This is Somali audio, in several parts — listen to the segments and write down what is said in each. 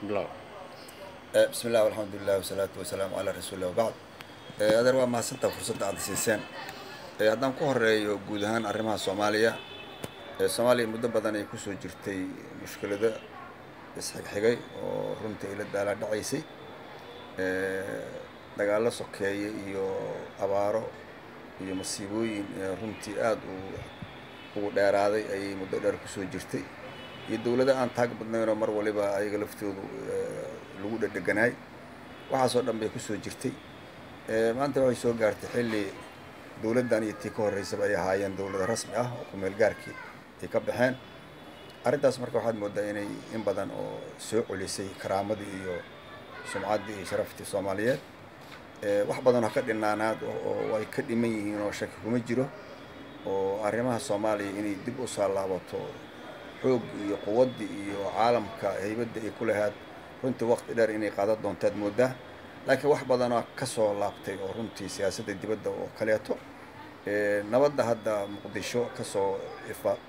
بلا بسم الله والحمد لله والصلاة والسلام على رسول الله وبعد adeer waa mahadsantaa fursadda aad siiseen haddaan ku horeeyo guud ahaan arrimaha Soomaaliya Soomaaliya muddo badan ay ku soo jirtay mushkilada isxigxigay oo runtii ila daala dhacaysay dagaallo sokeeye iyo abaaro iyo masiibooyin runtii aad ugu dheeraaday ayay muddo dheer ku soo jirtay iyo dawladda aan taag badnayn oo mar waliba ayaga laftoodu lagu dhadhaganaay waxaasoo dhan bay ku soo jirtay maanta waxay soo gaartay xilli dawladdan iyo tii ka horreysaba ay ahaayeen dawlad rasmi ah oo ku meel gaarkii ay ka baxeen arrintaas marka waxaad moodaa inay in badan oo soo celisay karaamadii iyo sumcaddii iyo sharaftii Soomaaliyeed wax badan oo ka dhinaanaad oo ay ka dhiman yihiin oo shaki kuma jiro oo arrimaha Soomaaliya inay dib u soo laabato xoog iyo quwaddii iyo caalamka haybadda ay ku lahayd runtii waqti dheer inay qaadan doontaad moodaa laakiin wax badan oo ka soo laabtay oo runtii siyaasadda dibadda oo kaleeto nabadda hadda Muqdisho ka soo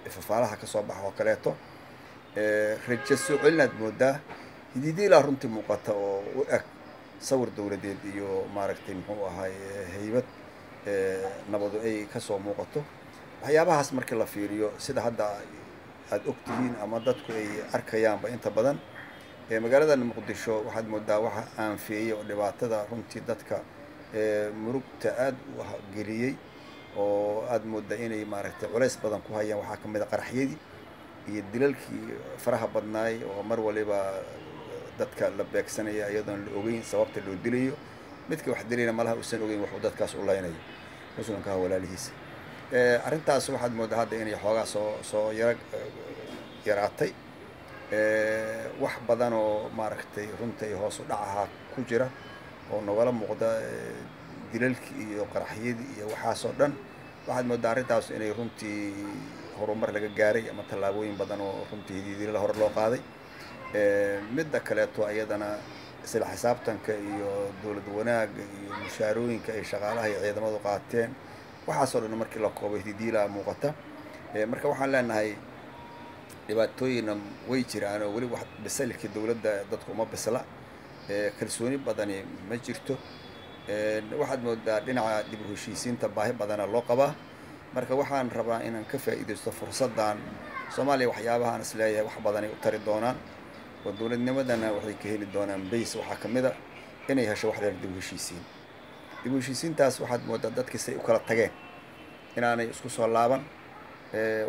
ifafaalaha ka soo baxo kaleeto rajo soo celinaad moodaa hididiila runtii muuqata oo u eg sawir dawladeed iyo maaragtay muxuu ahaay haybad nabadu ay ka soo muuqato waxyaabahaas markii la fiiriyo sida hadda aad ogtihiin ama dadku ay arkayaanba inta badan magaaladan Muqdisho waxaad moodaa waxa aan fiiyay oo dhibaatada runtii dadka murugta aad u geliyay oo aad moodaa inay maaragtay culays badan ku hayaan waxa kamid ah qaraxyadii iyo dilalkii faraha badnaay oo mar waliba dadka la beegsanaya iyadoon la ogeyn sababta loo dilayo midka wax dilayna malaha uusan ogeyn wuxuu dadkaas u leynayo rasuulka walaalihiisa arrintaas waxaad moodaa hadda inay xoogaa soo yaraatay wax badan oo maaragtay runtii hoos u dhacaha ku jira oo nagala muuqda dilalkii iyo qaraxyadii iyo waxaasoo dhan waxaad moodaa arrintaas inay runtii horumar laga gaaray ama tallaabooyin badan oo runtii hidiidila hore loo qaaday midda kaleeto ayadana isla xisaabtanka iyo dawlad wanaagga iyo mushaarooyinka ay shaqaalaha iyo ciidamadu qaateen waxaasoo dhan markii la koobay hidiidila muuqata marka waxaan leenahay dhibaatooyina way jiraan oo wali wax bisalkii dawladda dadku uma bisla kalsooni badani ma jirto waxaad moodaa dhinaca dib u heshiisiinta baahi badana loo qabaa marka waxaan rabaa inaan ka faa'iideysto fursaddan Soomaaliya waxyaabahan isleeyahay wax badan ay u tari doonaan oo dawladnimadana waxay ka heli doonaan base waxa kamid ah inay hesho wax dheer dib u heshiisiintaas waxaad moodaa dadkii say u kala tageen inaanay isku soo laaban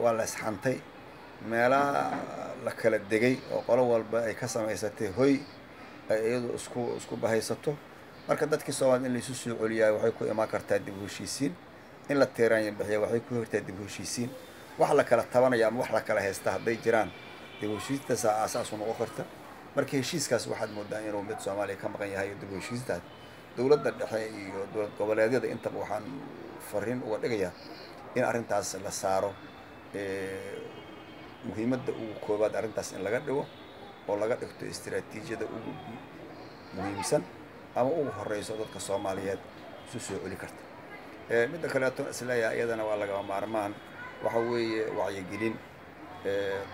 waa la isxantay meelaha la kala degay oo qolo walba ay ka samaysatay hoy ay iyadu isku bahaysato marka dadkii Soomaaliyeed in la isu soo celiyaa waxay ku imaan kartaa dib u heshiisiin in la teeraan bixiyo waxay ku hortaa dib u heshiisiin wax la kala tabanaya ama wax la kala haysta haday jiraan dib u heshiistaas asaas u noqon karta marka heshiiskaas waxaad moodaa inuu mid Soomaaliya ka maqan yahay dib u heshiistaas dawladda dhexe iyo dawlad goboleedyada inta waxaan fariin uga dhigayaa in arrintaas la saaro muhiimadda ugu koobaad arrintaas in laga dhigo oo laga dhigto istiraatiijiyada ugu muhiimsan ama ugu horeyso dadka Soomaaliyeed isu soo celi karta midda kale isleeyahay iyadana waa laga maarmaan waxa weeye wacyigelin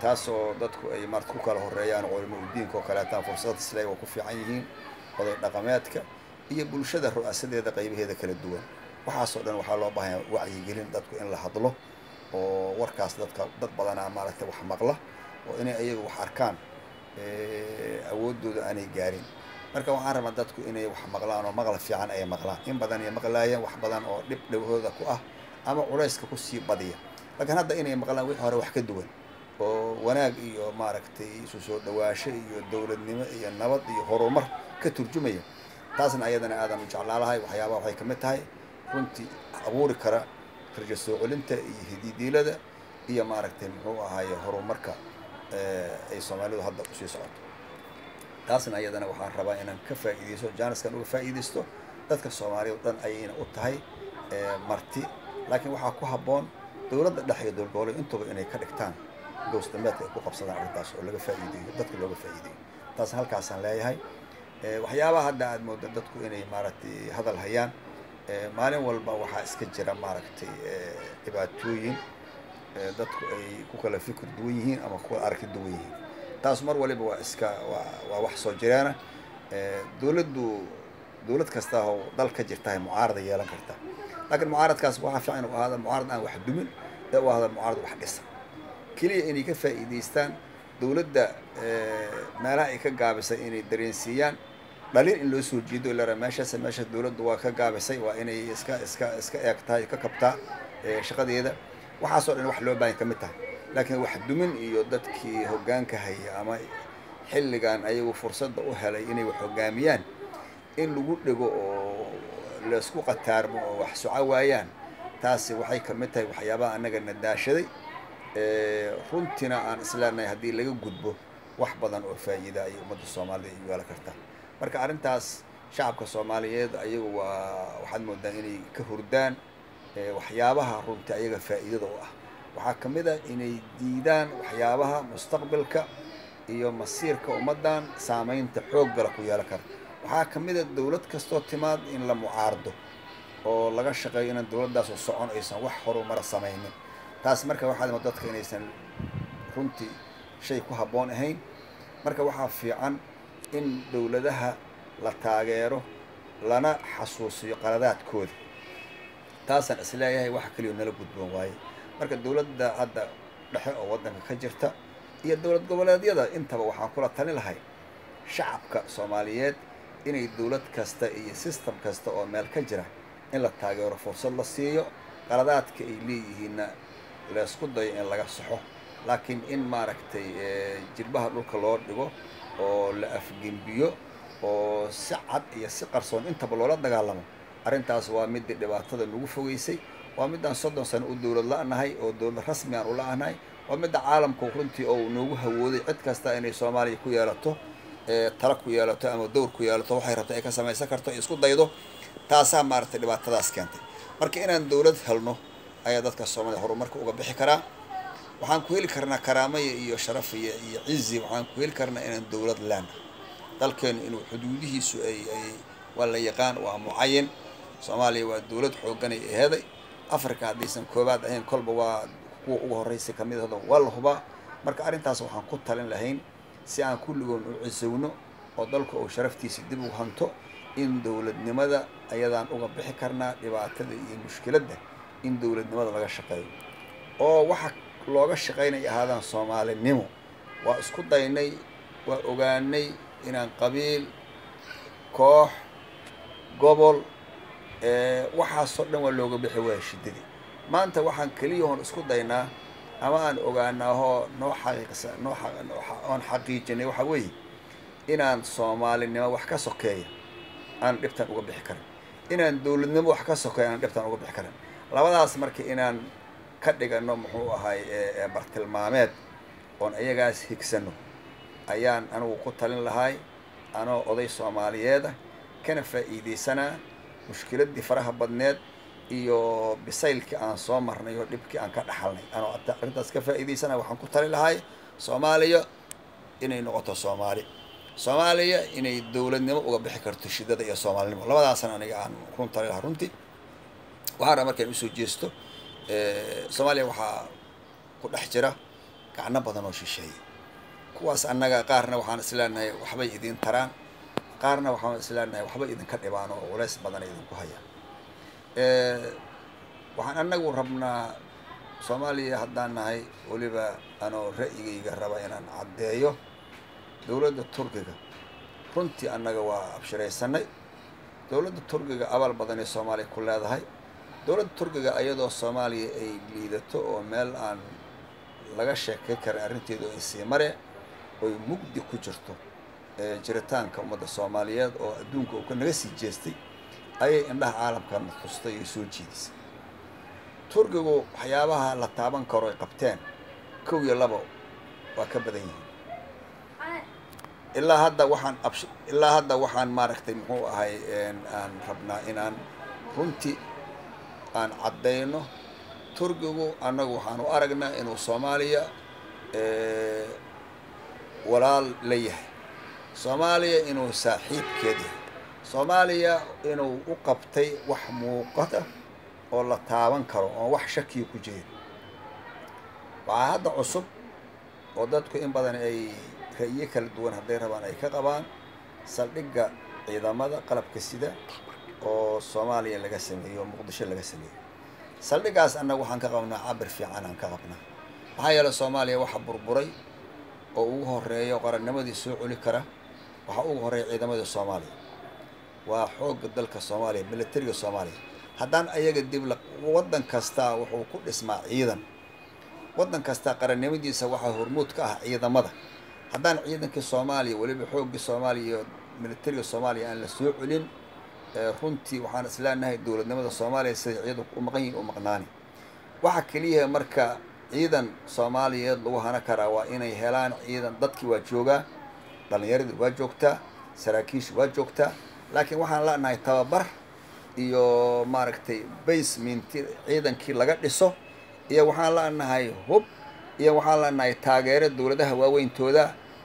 taasoo dadku ay marti ku kala horeeyaan culimo diinka oo kale taa fursad isleeyahay oo ku fiican yihiin oday dhaqameedka iyo bulshada ru'aasadeeda qaybaheeda kala duwan waxaasoo dhan waxaa loo baahan yahay wacyigelin dadku in la hadlo oo warkaas dad badan maaragtay wax maqla oo inay ayagu wax arkaan awoodooda aanay gaarin marka waxaan rabaa dadku inay wax maqlaan oo maqal fiican ay maqlaan in badan ay maqlaayeen wax badan oo dhib dhawhooda ku ah ama culayska ku sii badiya laakiin hadda inay maqlaan wixii hore wax ka duwan oo wanaag iyo maaragtay isu soo dhawaasho iyo dawladnimo iyo nabad iyo horumar ka turjumaya taasna ayadana aadan u jeclaalahay waxyaabaha waxay kamid tahay runtii abuuri kara rajo soo celinta iyo hidiidilada iyo maaragtay muxuu ahaay horumarka ay Soomaalidu hadda u sii socoto taasna ayadana waxaan rabaa inaan ka faa'iideysto jaaniskan uga faa'iideysto dadka Soomaaliyeed dhan ayayna u tahay marti laakiin waxaa ku habboon dawladda dhexe iyo dawlad goboleed intuba inay ka dhigtaan go'aansamaadka ay ku qabsadaan arrintaas oo laga faa'iideeyo dadka looga faa'iideeyo taas halkaasaan leeyahay waxyaabaha hadda aad moodo dadku inay maaragtay hadal hayaan maalin walba waxaa iska jira maaragtay dhibaatooyin dadku ay ku kala fikir duwan yihiin ama ku kala aragti duwan yihiin taas mar waliba waa iska waa wax soo jireena dowlad kasta oo dal ka jirta mucaarada yeelan karta laakiin mucaaradkaas waxa fiican u ahaada mucaarad aan wax dumin ee u ahaada mucaarad wax dhisa kaliya inay ka faa'iideystaan dowladda meelaha ay ka gaabisay inay dareensiiyaan dhalin in loo soo jeedo ilaa meesha dowladdu waa ka gaabisay waa inay iska eegtaa ka kabtaa shaqadeeda waxaasoo dhan wax loo baahan ka mid tahay laakiin wax dumin iyo dadkii hoggaanka haya ama xilligan ayagu fursadda u helay inay wax hoggaamiyaan in lagu dhigo oo la isku qataarmo oo wax soco waayaan taasi waxay ka mid tahay waxyaabaha annaga nadaashaday runtina aan isleenahay haddii laga gudbo wax badan oo faa'iida ay ummadda Soomaalida ay yeelan kartaa marka arrintaas shacabka Soomaaliyeed ayagu waxaad moodaa inay ka hurdaan waxyaabaha runtii ayaga faa'iidada u ah waxaa ka mid ah inay diidaan waxyaabaha mustaqbalka iyo masiirka ummaddan saamaynta xoog gala ku yeelan kara waxaa ka mid ah dowlad kastoo timaad in la mucaarado oo laga shaqeeyo in dowladdaas oo socon aysan wax horumar samaynin taas marka waxaad moodaa dadka inaysan runtii shay ku habboon ahayn marka waxaa fiican in dowladaha la taageero lana xasuusiyo qaladaadkooda taasaan isleeyahay waxa kaliya nala gudboon waaye marka dowladda hadda dhexe oo waddanka ka jirta iyo dowlad goboleedyada intaba waxaan kula talin lahay shacabka Soomaaliyeed inay dowlad kasta iyo system kasta oo meel ka jira in la taageero fursad la siiyo qaladaadka ay leeyihiinna la isku dayo in laga saxo laakiin in maaragtay jilbaha dhulka loo dhigo oo la afgembiyo oo si cad iyo si qarsoon intaba loola dagaalamo arrintaas waa mid dhibaatada nagu fogeysay waa mid aan 30 sano u dowlad la'nahay oo dowlad rasmi aan u la'nahay waa mid caalamku runtii oo noogu hawooday cid kasta inay Soomaaliya ku yeelato tala ku yeelato ama dowr ku yeelato waxay rabtaa ay ka samaysan karto isku daydo taasaa maaragtay dhibaatadaas keentay marka inaan dowlad helno ayaa dadka Soomaaliya horumarka uga bixi karaa waxaan ku heli karnaa karaamaya iyo sharaf iyo cizi waxaan ku heli karnaa inaan dowlad laan dalkeen inuu xuduudihiisu ay waa la yaqaan waa mucayan Soomaaliya waa dowlad xooggan ay ahaday Afrika haddaysan koobaad ahayn kolba waa kuwa ugu horreysay ka mid ah waa la hubaa marka arrintaas waxaan ku talin lahayn si aan kulligoon u cisowno oo dalka uu sharaftiisa dib u hanto in dowladnimada ayadaan uga bixi karnaa dhibaatada iyo mushkiladda in dowladnimada laga shaqeeyo oo waxa looga shaqeynay ahaadaan Soomaalinimo waa isku daynay waa ogaanay inaan qabiil koox gobol waxaasoo dhan waa looga bixi waa shidadii maanta waxaan kaliya hoon isku daynaa ama aan ogaanaahoo oon xaqiijinay waxa weeye inaan Soomaalinimo wax ka sokeeya aan dhibtan uga bixi karin inaan dowladnimo wax ka sokeeya aan dhibtan uga bixi karin labadaas marka inaan ka dhigano muxuu ahay bartilmaameed oon ayagaas higsano ayaan anigu ku talin lahay anoo oday Soomaaliyeed kana faa'iideysanaa mushkiladii faraha badneed iyo bisaylkii aan soo marnay oo dhibkii aan ka dhaxalnay anoo arrintaas ka faa'iideysanaa waxaan ku talin lahay Soomaaliya inay noqoto Soomaaliya inay dowladnimo uga bixi karto shidada iyo Soomaalinimo labadaasna aniga aan run talin lahaa runtii waxaan markaan u soo jeesto Soomaaliya waxaa ku dhex jira gacno badan oo shisheeye kuwaas annaga qaarna waxaan isleenahay waxbay idin taraan qaarna waxaan isleenahay waxbay idinka dhibaan oo culays badan idinku haya waxaan annagu rabnaa Soomaaliya haddaan nahay waliba anoo ra'yigayga raba inaan caddeeyo dowladda Turkiga runtii annaga waa abshiraysanay dowladda Turkiga abal badan ee Soomaaliya ku leedahay dowladda Turkiga ayadoo Soomaaliya ay liidato oo meel aan laga sheekay karin arrinteedu ay sii mare oo mugdi ku jirto jiritaanka ummadda Soomaaliyeed oo adduunka uu ka naga sii jeestay ayay indhaha caalamka tustay iyo soo jiidisay Turkigu waxyaabaha la taaban karo ay qabteen 1 iyo 2 waa ka badan yihiin ilaa hadda waxaan maaragtay muxuu ahay aan rabnaa inaan runtii aan caddeyno Turkigu annagu waxaan u aragnaa inuu Soomaaliya walaal la yahay Soomaaliya inuu saaxiibkeed yahay Soomaaliya inuu u qabtay wax muuqata oo la taaban karo oo wax shakiyo ku jirin waxaa hadda cusub oo dadku in badan ay ra'yiyo kala duwan hadday rabaan ay ka qabaan saldhigga ciidamada qalabka sida oo Soomaaliya laga sameeyo oo Muqdisho laga sameeyo saldhiggaas annagu waxaan ka qabnaa cabir fiican aan ka qabnaa maxaa yeelay Soomaaliya waxa burburay oo ugu horeeyo qarannimadii soo culi kara waxa ugu horeeya ciidamada Soomaaliya waa xoogga dalka Soomaaliya militariga Soomaaliya haddaan ayaga dib la waddan kasta wuxuu ku dhismaa ciidan waddan kasta qarannimadiisa waxa hormuud ka ah ciidamada haddaan ciidankii Soomaaliya waliba xoogga Soomaaliya militariga Soomaaliya aan la soo culin runtii waxaan isleenahay dowladnimada Soomaaliya sida ciidanku u maqan yihiin u maqnaani waxa kaliya marka ciidan Soomaaliyeed lagu hana karaa waa inay helaan ciidan dadkii waa joogaa dhalinyaradii waa joogtaa saraakiishu waa joogtaa laakiin waxaan leenahay tababar iyo maaragtay basement ciidankii laga dhiso iyo waxaan leenahay hub iyo waxaan leenahay taageero dowladaha waaweyntooda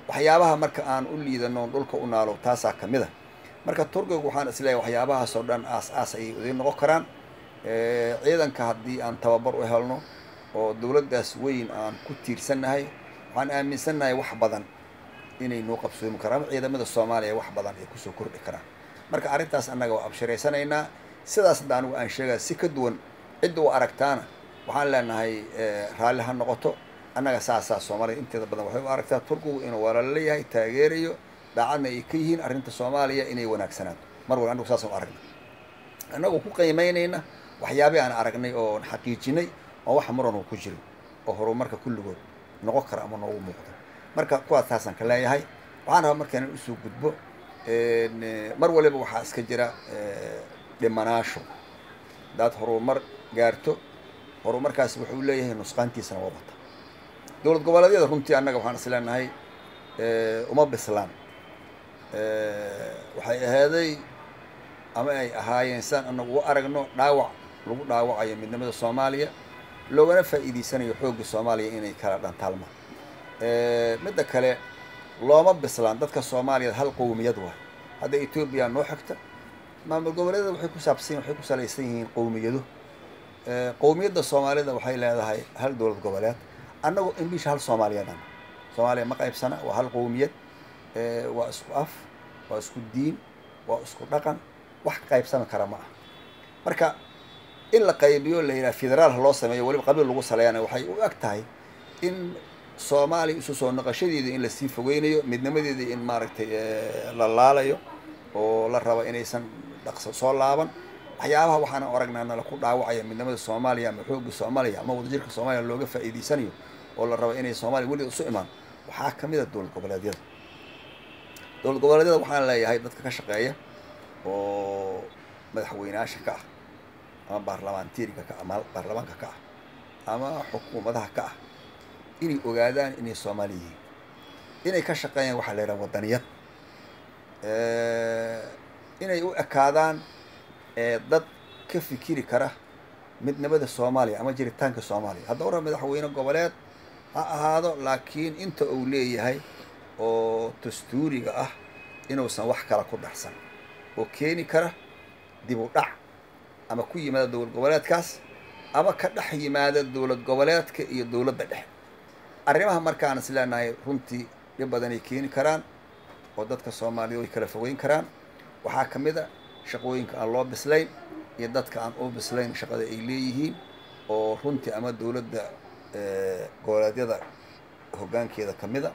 waxyaabaha marka aan u liidano dhulka u naalo taasaa ka mid ah marka Turkigu waxaan isleeyahay waxyaabahaas oo dhan aas ay idin noqon karaan ciidanka haddii aan tababar u helno oo dowladdaas weyn aan ku tiirsanahay waxaan aaminsanahay wax badan inay noo qabsoomi karaan ciidamada Soomaaliya wax badan ay ku soo kordhi karaan marka arrintaas annaga waa abshiraysanaynaa sidaas hadaan aan sheegaa si ka duwan cid u aragtaana waxaan leenahay raalli ha noqoto annaga saasa Soomaaliya inteeda badan waxay u aragtaa Turkigu inuu walaal leeyahay taageerayo daacadna ay ka yihiin arrinta Soomaaliya inay wanaagsanaato mar walba annagu saas u aragnaa annagu ku qiimeynayna waxyaabaha aan aragnay oo xaqiijinay oo wax muran ku jiro oo horumarka kulligood noqon kara ama noogu muuqdo marka kuwaas taasan ka leeyahay waxaan rabaa markaan u soo gudbo mar waliba waxaa iska jira dhimanaasho dad horumar gaarto horumarkaas wuxuu leeyahay nusqaantiisana waa wata dowlad goboleedyada runtii annaga waxaan isleenahay uma bislaan waxay ahaaday ama ay ahaayeen saan annagu u aragno dhaawac lagu dhaawacayo midnimada Soomaaliya loogana faa'iideysanayo xoogga Soomaaliya inay kala dhantaalmaan midda kale looma bislaan dadka Soomaaliyeed hal qowmiyad waa hadda Ethiopia noo xigta maamul goboleedyada waxay ku salaysan yihiin qowmiyado qowmiyadda Soomaalida waxay leedahay hal dowlad goboleed annagu English hal Soomaaliyeed Soomaaliya ma qaybsana waa hal qowmiyad waa isku af waa isku diin waa isku dhaqan wax qaybsan kara ma ah marka in la qaybiyo la yiraahdo federaal loo sameeyo waliba qabiil lagu saleeyana waxay u ag tahay in Soomaali isu soo naqashadeeda in la sii fogeynayo midnimadeeda in maaragtay la laalayo oo la rabo inaysan dhaqso soo laaban waxyaabaha waxaan aragnaa la ku dhaawacaya midnimada Soomaaliya ama xoogga Soomaaliya ama wadajirka Soomaaliya looga faa'iideysanayo oo la rabo inay Soomaaliya wali isu imaan waxaa ka mid ah dowlad goboleedyada waxaan leeyahay dadka ka shaqeeya oo madaxweynaasha ka ah ama baarlamaantiiriga ka ama baarlamaanka ka ah ama xukuumadaha ka ah inay ogaadaan inay Soomaali yihiin inay ka shaqeeyaan waxa la yiraahdo wadaniyad inay u ekaadaan dad ka fikiri kara midnimada Soomaaliya ama jiritaanka Soomaaliya hadda hore madaxweyne goboleed ha ahaado laakiin inta uu leeyahay oo dastuuriga ah inuusan wax kala ku dhaxsan oo keeni kara dib u dhac ama ku yimaada dowlad goboleedkaas ama ka dhex yimaada dowlad goboleedka iyo dowladda dhexe arrimaha markaan isleenahay runtii dhib badan ay keeni karaan oo dadka Soomaaliyeed way kala fogeyn karaan waxaa ka mid ah shaqooyinka aan loo bislayn iyo dadka aan u bislayn shaqada ay leeyihiin oo runtii ama dowladda goboleedyada hoggaankeeda ka mid ah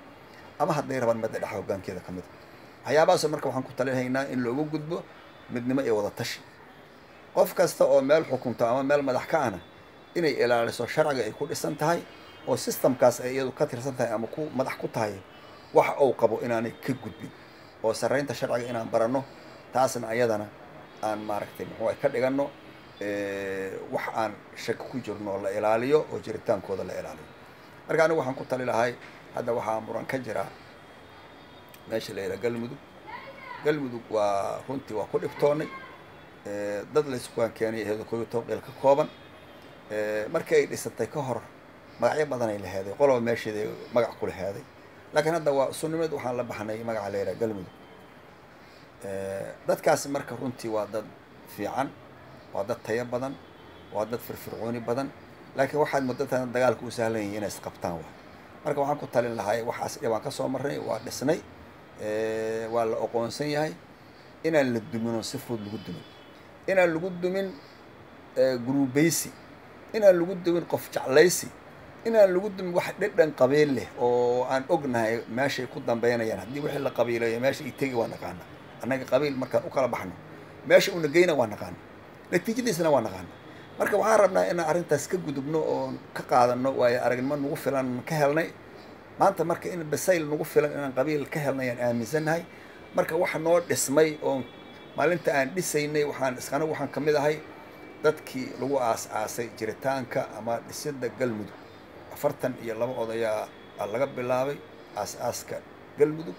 ama hadday rabaan madda dhexe hoggaankeeda ka mid ah waxyaabahaas marka waxaan ku talinaynaa in loogu gudbo midnimo iyo wada tashi qof kasta oo meel xukunta ama meel madax ka ahna inay ilaaliso sharciga ay ku dhisan tahay oo systemkaas ay iyadu ka tirsan tahay ama ku madax ku tahay wax uu qabo inaanay ka gudbin oo sareynta sharciga inaan baranno taasna ayadana aan maaragtay muxuu ka dhigano wax aan shak ku jirno la ilaaliyo oo jiritaankooda la ilaaliyo marka anigu waxaan ku tali lahay hadda waxaa muran ka jira meesha la yiraahdo galmudug waa runtii waa ku dhibtoonay dad la isku keenay heedo kooyo tooqil ka kooban markay ay dhisatay ka hor magacyo badan ay lahayd qolob meesheeda magac ku lahayd laakiin hadda waa sunnimad waxaan la baxnay magaca la yiraahdo galmudug dadkaas marka runtii waa dad fiican waa dad tayo badan waa dad firfircooni badan laakiin waxaad muddadan dagaalku u sahlan yahay inay isqabtaan marka waxaan ku talin lahay waxaas dhibaan ka soo marnay waa dhisnay waa la aqoonsan yahay inaan la dumin oo si fudud lagu dumin inaan lagu dumin guruubaysi inaan lagu dumin qof jeclaysi inaan lagu dumin wax dhadhan qabiil leh oo aan ognahay meeshay ku dambeynayaan haddii wixii la qabiilayo meesha ay tegi waa naqaana annaga qabiil markaan u kala baxno meesha una geyna waa naqaana natiijadiisna waa naqaana marka waxaan rabnaa inaan arrintaas ka gudubno oo ka qaadano waayo aragnimo nagu filan ka helnay maanta marka in basayl nagu filan inaan qabiil ka helnay aan aaminsannahay marka waxa noo dhismay oo maalinta aan dhisaynay waxaan ka mid ahay dadkii lagu aas-aasay jiritaanka ama dhisidda galmudug 42 odayaa laga bilaabay aas-aaska galmudug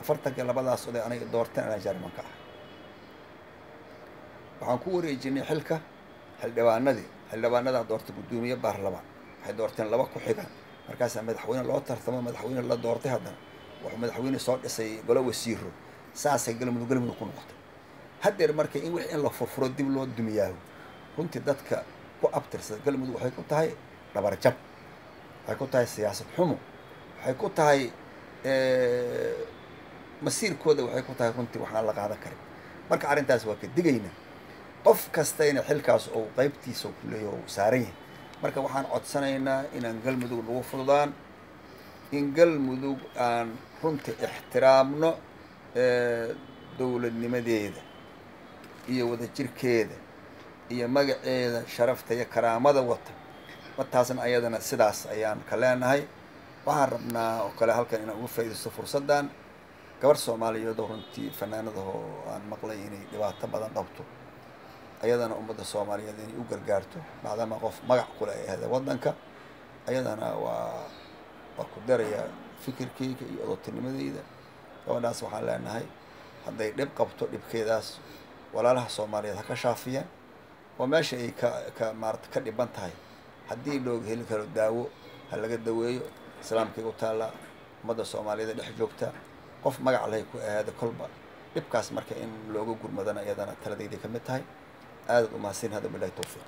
42daas oday aniga doorteen anaa jaarmanka ah waxaan ku wareejinay xilka xildhibaanadaa doortay guddoomiye baarlamaan waxay doorteen 2 ku xigaan markaasaa madaxweyne loo tartamo madaxweyne la doortay haddana wuxuu madaxweyne soo dhisay golo wasiiro saasay galmudug ku noqotay haddeer marka in wix in la furfuro dib loo dumiyaaho runtii dadka ku abtirsada galmudug waxay ku tahay dhabarjab waxay ku tahay siyaasad xumo waxay ku tahay masiirkooda waxay ku tahay runtii waxaan la qaadan karin marka arrintaas waa ka digayna qof kastayna xilkaas oo qaybtiisa ku leeyahay oo saaran yahay marka waxaan codsanaynaa inaan galmudug lagu fududaan in galmudug aan runtii ixtiraamno dowladnimadeeda iyo wadajirkeeda iyo magaceeda sharafta iyo karaamada wata martaasna ayadana sidaas ayaan ka leenahay waxaan rabnaa oo kale halkan inaan uga faa'iidaysto fursaddan gabar Soomaaliyeed oo runtii fanaanadahoo aan maqlay inay dhibaato badan qabto ayadana ummadda Soomaaliyeed inay u gargaarto maadaama qof magac kule ay ahayd waddanka ayadana waa ku daraya fikirkeyga iyo odotinimadeyda gabadhaas waxaan leenahay hadday dhib qabto dhibkeedaas walaalaha Soomaaliyeed ha ka shaafiyaan oo meesha ay ka dhiban tahay haddii looga heli karo daawo ha laga daweeyo islaamkay u taallaa ummadda Soomaaliyeed dhex joogta qof magac leh ku ahaada kolba dhibkaas marka in looga gurmadana iyadana taladayda ka mid tahay aad u mahadsan hada billahi tawfiiq